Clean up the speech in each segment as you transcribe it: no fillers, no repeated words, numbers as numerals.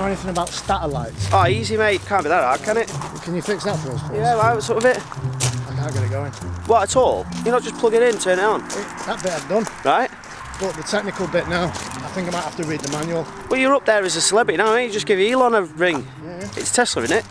know anything about starter lights? Oh, easy, mate. Can't be that hard, can it? Can you fix that for us, please? Yeah, right, what's up with it? I can't get it going. What, at all? You're not just plug it in, turn it on? That bit I've done. Right. But the technical bit now, I think I might have to read the manual. Well, you're up there as a celebrity now, ain't you? Just give Elon a ring. Yeah. It's Tesla, isn't it?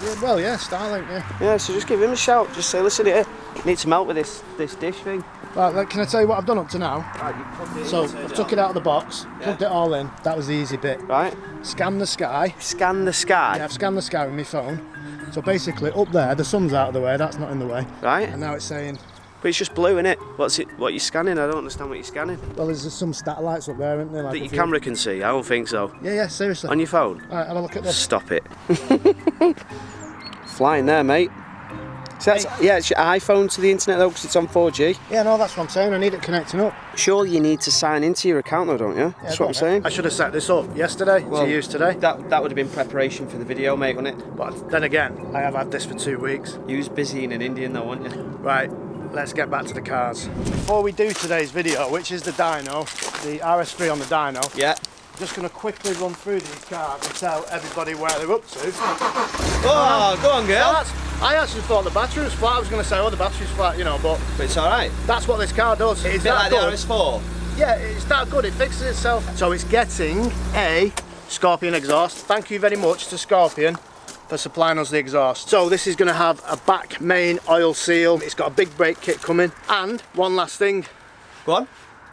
Yeah, well, yeah, Starlink, yeah. Yeah, so just give him a shout. Just say, listen here, you need some help with this dish thing. Right, can I tell you what I've done up to now? Right, you plugged it in, So, I've took it out of the box, plugged it all in. That was the easy bit. Right. Scan the sky. Scan the sky. Yeah, I've scanned the sky with my phone. So basically, up there, the sun's out of the way, that's not in the way. Right. And now it's saying... But it's just blue, innit? What's it? What are you scanning? I don't understand what you're scanning. Well, there's some satellites up there, isn't there? Like That your camera can see? I don't think so. Yeah, seriously. On your phone? Alright, have a look at this. Stop it. Flying there, mate. So that's, yeah, it's your iPhone to the internet though, because it's on 4G. Yeah, no, that's what I'm saying. I need it connecting up. Surely you need to sign into your account though, don't you? That's what I'm saying. I should have set this up yesterday to use today. That would have been preparation for the video, mate, wouldn't it? But then again, I have had this for 2 weeks. You was busy in an Indian though, weren't you? Right, let's get back to the cars. Before we do today's video, which is the Dyno, the RS3 on the Dyno, Yeah. I'm just going to quickly run through these cars and tell everybody where they're up to. Oh, go on, girl. I actually thought the battery was flat. I was going to say, oh, the battery's flat, you know, but It's alright. that's what this car does. It's A bit like that the good. RS4. Yeah, it's that good. It fixes itself. So it's getting a Scorpion exhaust. Thank you very much to Scorpion for supplying us the exhaust. So this is going to have a back main oil seal. It's got a big brake kit coming. And one last thing. Go on.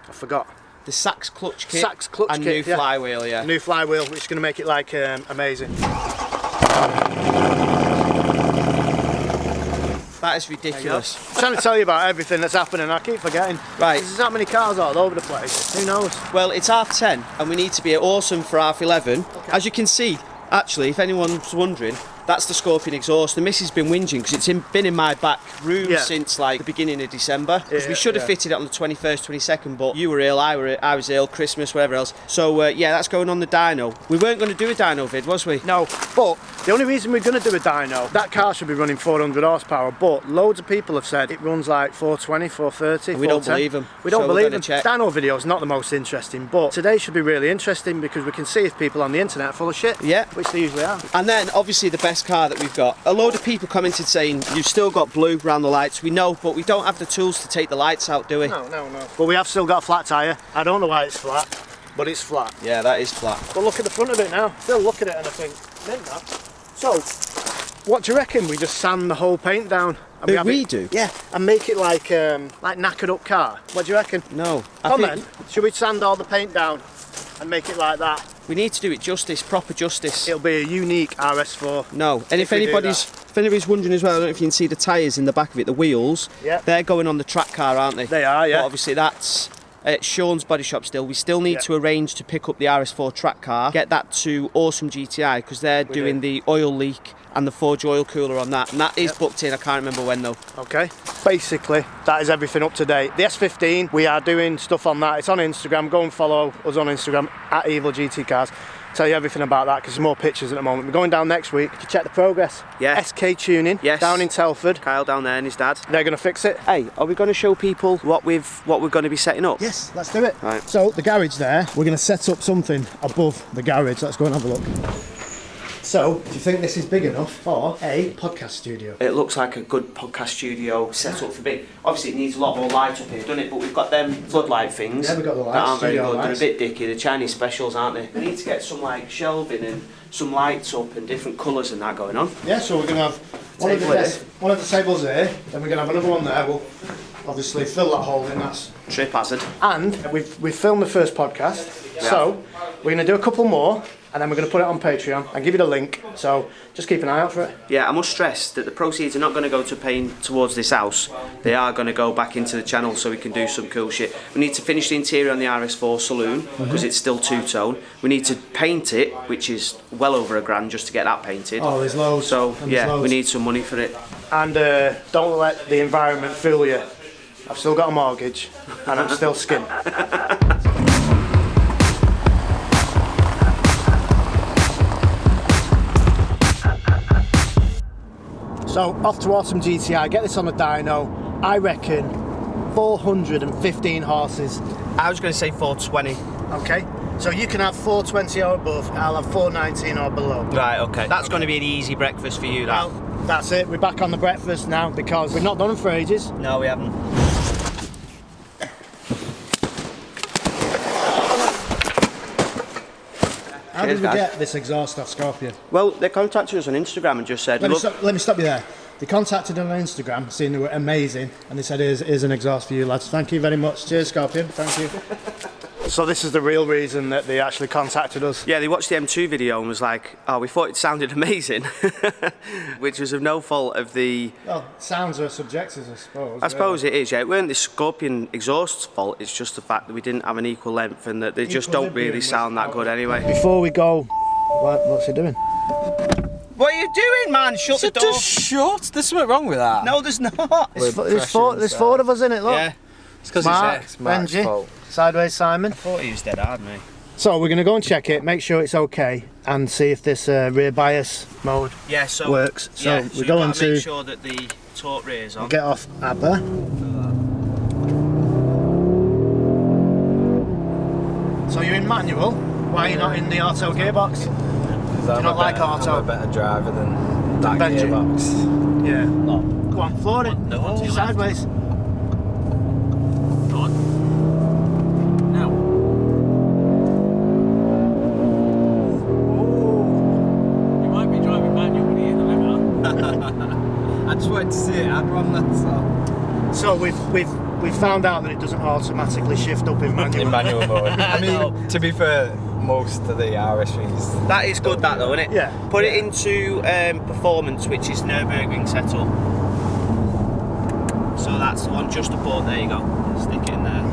I forgot. The Sachs clutch kit. Sachs clutch and kit, new flywheel, yeah. New flywheel, which is going to make it like amazing. That is ridiculous. I'm trying to tell you about everything that's happening. I keep forgetting. Right. There's that many cars all over the place. Who knows? Well, it's 10:30 and we need to be at Awesome for 11:30. Okay. As you can see, actually, if anyone's wondering, that's the Scorpion exhaust. The missus been whinging because it's been in my back room since like the beginning of December. Because we should have fitted it on the 21st, 22nd, but you were ill, I was ill, Christmas, whatever else. So yeah, that's going on the Dyno. We weren't going to do a Dyno vid, was we? No, but the only reason we're going to do a Dyno, that car should be running 400 horsepower, but loads of people have said it runs like 420, 430, We don't believe them. We don't So we're believe gonna them. check. Dyno video is not the most interesting, but today should be really interesting because we can see if people on the internet are full of shit. Yeah. Which they usually are. And then, obviously, the best car that we've got. A load of people commented saying, you've still got blue around the lights. We know, but we don't have the tools to take the lights out, do we? No. But we have still got a flat tyre. I don't know why it's flat, but it's flat. Yeah, that is flat. But look at the front of it now. Still look at it and I think, mint that. So, what do you reckon? We just sand the whole paint down? And Who, have we it, do? Yeah, and make it like knackered up car. What do you reckon? No. Comment. Should we sand all the paint down and make it like that? We need to do it justice, proper justice. It'll be a unique RS4. No, and if we do anybody's wondering as well, I don't know if you can see the tyres in the back of it, the wheels. Yeah. They're going on the track car, aren't they? They are, yeah. But obviously that's at Sean's body shop still. We still need to arrange to pick up the RS4 track car, get that to Awesome GTI because they're doing the oil leak and the Forge oil cooler on that, and that is booked in. I can't remember when though. Okay. Basically, that is everything up to date. The S15, we are doing stuff on that. It's on Instagram. Go and follow us on Instagram at Evil GT Cars. Tell you everything about that because there's more pictures at the moment. We're going down next week to check the progress. Yeah. SK Tuning. Yes. Down in Telford. Kyle down there and his dad. They're going to fix it. Hey, are we going to show people what we're going to be setting up? Yes, let's do it. Right. So the garage there, we're going to set up something above the garage. Let's go and have a look. So, do you think this is big enough for a podcast studio? It looks like a good podcast studio set up for big. Obviously, it needs a lot more light up here, doesn't it? But we've got them floodlight things. Yeah, we've got the lights, that aren't very studio good. lights. They're a bit dicky. The Chinese specials, aren't they? We need to get some like shelving and some lights up and different colours and that going on. Yeah, so we're going to have one of the tables here, then we're going to have another one there. We'll obviously fill that hole in. That's Trip hazard. And we've filmed the first podcast, so we're going to do a couple more, and then we're going to put it on Patreon and give you the link. So just keep an eye out for it. Yeah, I must stress that the proceeds are not going to go to paying towards this house. They are going to go back into the channel so we can do some cool shit. We need to finish the interior on the RS4 saloon because it's still two-tone. We need to paint it, which is well over £1,000 just to get that painted. Oh, there's loads. So yeah, loads. we need some money for it. And don't let the environment fool you. I've still got a mortgage, and I'm still skint. So off to Awesome GTI, get this on a dyno. I reckon 415 horses. I was going to say 420. Okay, So you can have 420 or above, I'll have 419 or below. Right, okay. That's going to be an easy breakfast for you, that. Well, that's it, we're back on the breakfast now because we've not done them for ages. No, we haven't. How did we get this exhaust off Scorpion? Well, they contacted us on Instagram and just said, let me stop you there. They contacted us on Instagram, saying they were amazing, and they said, here's an exhaust for you lads. Thank you very much. Cheers, Scorpion. Thank you. So this is the real reason that they actually contacted us? Yeah, they watched the M2 video and was like, oh, we thought it sounded amazing, which was of no fault of the... Well, sounds are subjective, I suppose. I suppose it is, yeah. It weren't the Scorpion exhaust's fault, it's just the fact that we didn't have an equal length and that they just don't really sound that good anyway. Before we go, what's he doing? What are you doing, man? Shut the door. Just shut. There's something wrong with that. No, there's not. There's four of us in it, look. Yeah. It's because Mark, Mark's Benji, fault. Sideways Simon. I thought he was dead hard, mate. So we're going to go and check it, make sure it's okay, and see if this rear bias mode works. So we're going to make sure that the torque rear is on. Get off ABBA. So you're in manual. Why are you not in the auto gearbox? Do you not like auto? I'm a better driver than that Benji. gearbox. Yeah. Go on, floor it. No, to your Sideways. Go on. Now. You might be driving manual when you hit the limiter. I just wanted to see it. I'd run that. So we've found out that it doesn't automatically shift up in manual. In manual mode. I mean, to be fair, most of the RS3s. That is good, that though, isn't it? Yeah. Put it into performance, which is Nürburgring setup. So that's the one just above. There you go. Stick it in there.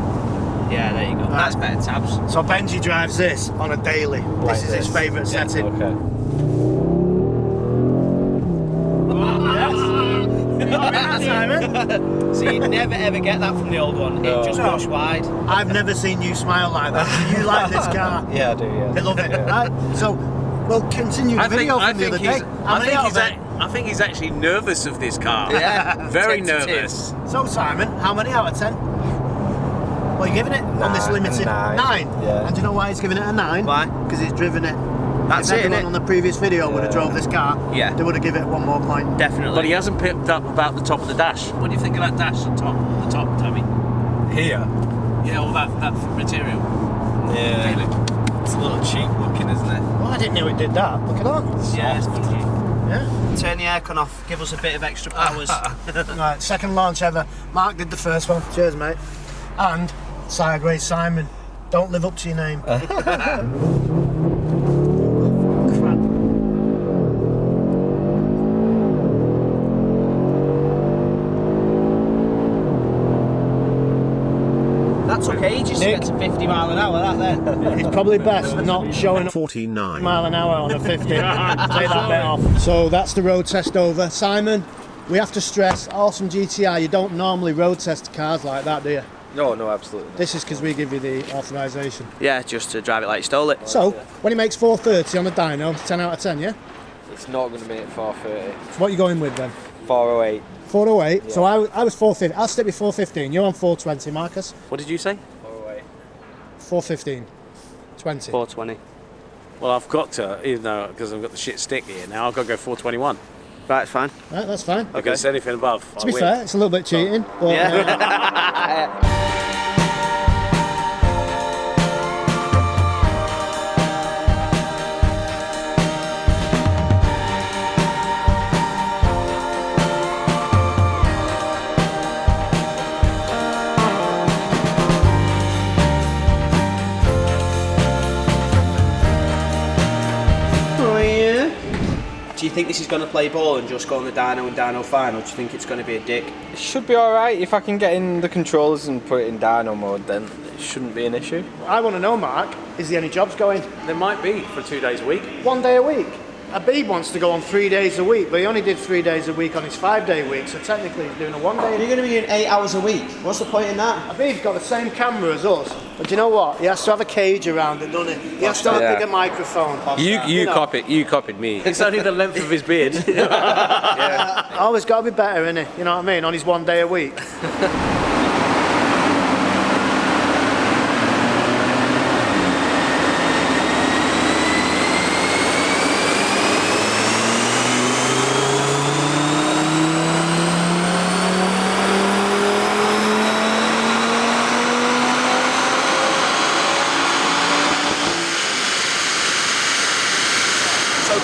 Yeah, there you go. That's better tabs. So Benji drives this on a daily. This is his favourite setting. Okay. Simon? So you'd never ever get that from the old one. No. It just goes wide. I've never seen you smile like that. So you like this car? Yeah, I do, yeah. They love it. Right? So we'll continue the video from the other day. I think he's actually nervous of this car. Yeah. Very Tentative. nervous. So Simon, how many out of 10? What are you giving it on this limited? 9. Yeah. And do you know why he's giving it a 9? Why? Because he's driven it. That's if it, everyone innit? on the previous video would have drove this car, Yeah. they would have given it 1 more point. Definitely. But he hasn't picked up about the top of the dash. What do you think of that dash on top? The top, Tommy? Here? Yeah, all that material. Yeah. Feel it? It's a little cheap looking, isn't it? Well, I didn't know it did that. Look at that. Yeah, it's funky. Yeah. Turn the aircon off. Give us a bit of extra powers. Right, second launch ever. Mark did the first one. Cheers, mate. And Sideways Simon. Don't live up to your name. Crap. That took ages to get to 50 mile an hour, that then. It's probably best not showing 49 mile an hour on a 50. Take that bit off. So that's the road test over. Simon, we have to stress, awesome GTI, you don't normally road test cars like that, do you? No, absolutely not. This is because we give you the authorisation. Yeah, just to drive it like you stole it. So, when he makes 430 on the dyno, 10 out of 10, yeah? It's not going to make 430. So what are you going with then? 408. 408. Yeah. So I was 450. I'll stick with 415. You're on 420, Marcus. What did you say? 408. 415. 20. 420. Well, I've got to, even though, because I've got the shit stick here now, I've got to go 421. Right, fine. Right, that's fine. Okay. If anything above, To be fair, it's a little bit cheating. But, Yeah. Do you think this is going to play ball and just go on the dyno and dyno fine, or do you think it's going to be a dick? It should be alright. If I can get in the controllers and put it in dyno mode, then it shouldn't be an issue. I want to know, Mark, is there any jobs going? There might be for 2 days a week. 1 day a week. Abib wants to go on 3 days a week, but he only did 3 days a week on his 5-day week, so technically he's doing a 1 day. You're going to be doing 8 hours a week. What's the point in that? Abib's got the same camera as us, but do you know what? He has to have a cage around it, doesn't he? He has to have a bigger microphone. You copied me. It's only the length of his beard. Always got to be better, innit? You know what I mean? On his 1 day a week.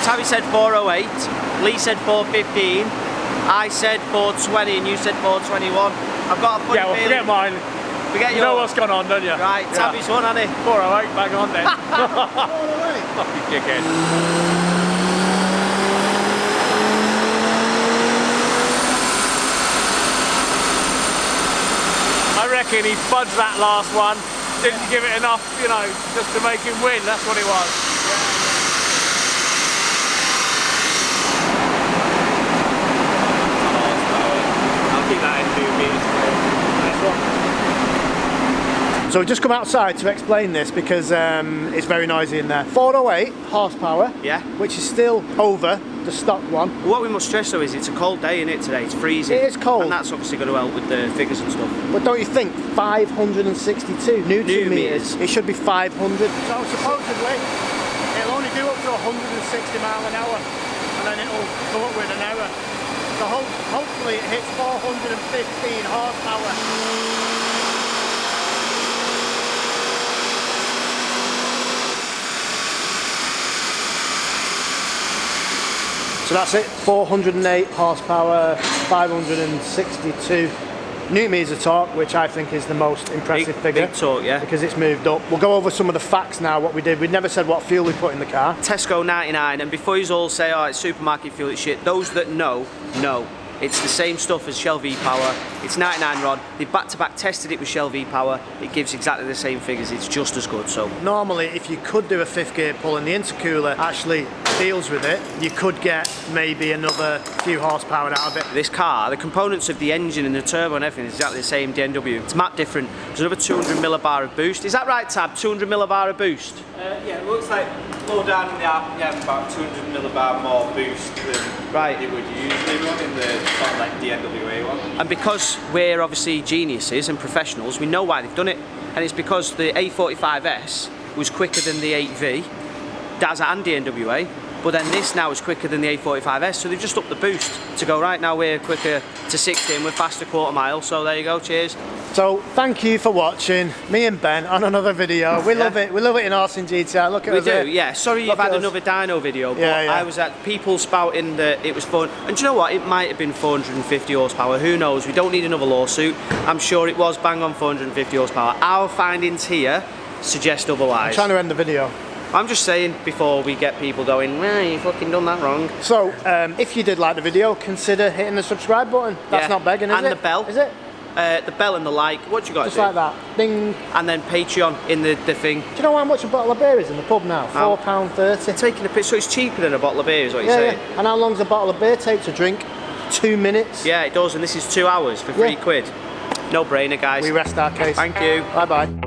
Tabby said 408, Lee said 415, I said 420 and you said 421. I've got a funny Yeah, well, feeling. forget mine. Forget You know what's going on, don't you? Right, Tabby's won, hasn't he? 408, bang on then. 408. Fucking dickhead. I reckon he fudged that last one. Didn't give it enough, you know, just to make him win. That's what it was. I'll keep that in 2 meters. Nice one. So we've just come outside to explain this because it's very noisy in there. 408 horsepower, Yeah. which is still over the stock one. What we must stress though is it's a cold day in it today, it's freezing. It is cold. And that's obviously going to help with the figures and stuff. But don't you think 562 Newton meters? It should be 500. So supposedly it'll only do up to 160 mile an hour and then it'll go up with an error. So hopefully it hits 415 horsepower. So that's it, 408 horsepower, 562 Newton meters of torque, which I think is the most impressive figure. Big torque, yeah. Because it's moved up. We'll go over some of the facts now, what we did. We never said what fuel we put in the car. Tesco 99, and before you all say, oh, it's supermarket fuel, it's shit, those that know. It's the same stuff as Shell V-Power. It's 99 rod. They've back-to-back tested it with Shell V-Power. It gives exactly the same figures. It's just as good. So Normally, if you could do a fifth gear pull and the intercooler actually deals with it, you could get maybe another few horsepower out of it. this car, the components of the engine and the turbo and everything is exactly the same DNW. It's mapped different. There's another 200 millibar of boost. Is that right, Tab? 200 millibar of boost? Yeah, it looks like low down in the RPM, about 200 millibar more boost than Right. it would usually run in the sort of like DNWA one. And because we're obviously geniuses and professionals, we know why they've done it. And it's because the A45S was quicker than the 8V, DAS and DNWA, but then this now is quicker than the A45S, so they've just upped the boost to go, right now we're quicker to 60 and we're faster quarter mile, so there you go, cheers. So thank you for watching me and Ben on another video. We love it in Austin GTR. Look at We us do, here. yeah. Sorry you've Look at had us. another dyno video, but Yeah, yeah. I was at people spouting that it was fun. And do you know what? It might have been 450 horsepower. Who knows? We don't need another lawsuit. I'm sure it was bang on 450 horsepower. Our findings here suggest otherwise. I'm trying to end the video. I'm just saying before we get people going, well, you fucking done that wrong. So, if you did like the video, consider hitting the subscribe button. That's Yeah. not begging, is and it? the bell. Is it? The bell and the like. What you got Just to do? like that. Ding. And then Patreon in the thing. Do you know how much a bottle of beer is in the pub now? How? £4.30. Taking a piss, so it's cheaper than a bottle of beer, is what you're Yeah, saying? yeah. And how long's a bottle of beer take to drink? 2 minutes. Yeah, it does, and this is 2 hours for £3 Yeah. quid. No brainer, guys. We rest our case. Thank you. Bye bye.